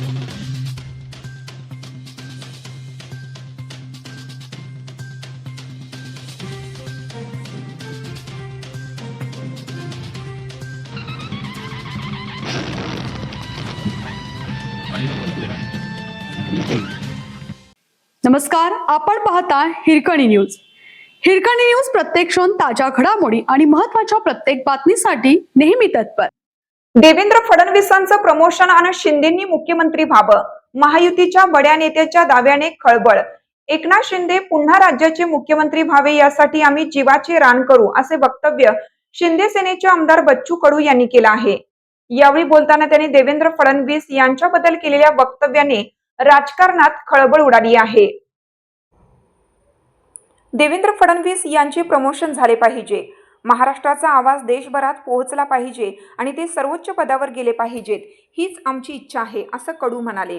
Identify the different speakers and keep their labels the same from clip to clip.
Speaker 1: नमस्कार, आपण पाहता हिरकणी न्यूज. हिरकणी न्यूज प्रत्येक क्षण ताज्या घडामोडी आणि महत्त्वाच्या प्रत्येक बातमीसाठी नेहमी तत्पर.
Speaker 2: देवेंद्र फडणवीसांचं प्रमोशन आणि शिंदेंनी मुख्यमंत्री व्हावं. महायुतीच्या बड्या नेत्याच्या दाव्याने खळबळ. एकनाथ शिंदे पुन्हा राज्याचे मुख्यमंत्री व्हावे यासाठी आम्ही जीवाचे रान करू, असे वक्तव्य शिंदे सेनेचे आमदार बच्चू कडू यांनी केलं आहे. यावेळी बोलताना त्यांनी देवेंद्र फडणवीस यांच्याबद्दल केलेल्या वक्तव्याने राजकारणात खळबळ उडाली आहे. देवेंद्र फडणवीस यांचे प्रमोशन झाले पाहिजे. महाराष्ट्राचा आवाज देशभरात पोहोचला पाहिजे आणि ते सर्वोच्च पदावर गेले पाहिजेत, हीच आमची इच्छा आहे, असं कडू म्हणाले.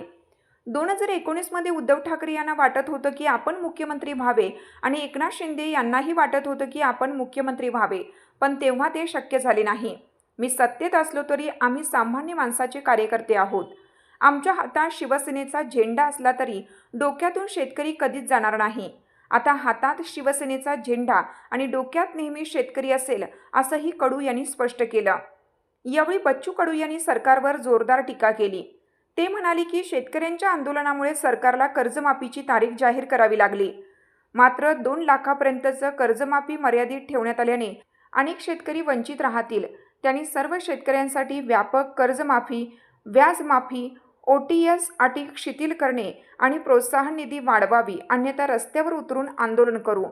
Speaker 2: 2019 मध्ये उद्धव ठाकरे यांना वाटत होतं की आपण मुख्यमंत्री व्हावे आणि एकनाथ शिंदे यांनाही वाटत होतं की आपण मुख्यमंत्री व्हावे, पण तेव्हा ते शक्य झाले नाही. मी सत्तेत असलो तरी आम्ही सामान्य माणसाचे कार्यकर्ते आहोत. आमच्या हातात शिवसेनेचा झेंडा असला तरी डोक्यातून शेतकरी कधीच जाणार नाही. आता हातात शिवसेनेचा झेंडा आणि डोक्यात नेहमी शेतकरी असेल, असंही कडू यांनी स्पष्ट केलं. यावेळी बच्चू कडू यांनी सरकारवर जोरदार टीका केली. ते म्हणाले की शेतकऱ्यांच्या आंदोलनामुळे सरकारला कर्जमाफीची तारीख जाहीर करावी लागली. मात्र 2 लाखापर्यंतचं कर्जमाफी मर्यादित ठेवण्यात आल्याने अनेक शेतकरी वंचित राहतील. त्यांनी सर्व शेतकऱ्यांसाठी व्यापक कर्जमाफी, व्याजमाफी, OTS अटी शिथिल करणे आणि प्रोत्साहन निधी वाढवावी, अन्यथा रस्त्यावर उतरून आंदोलन करू.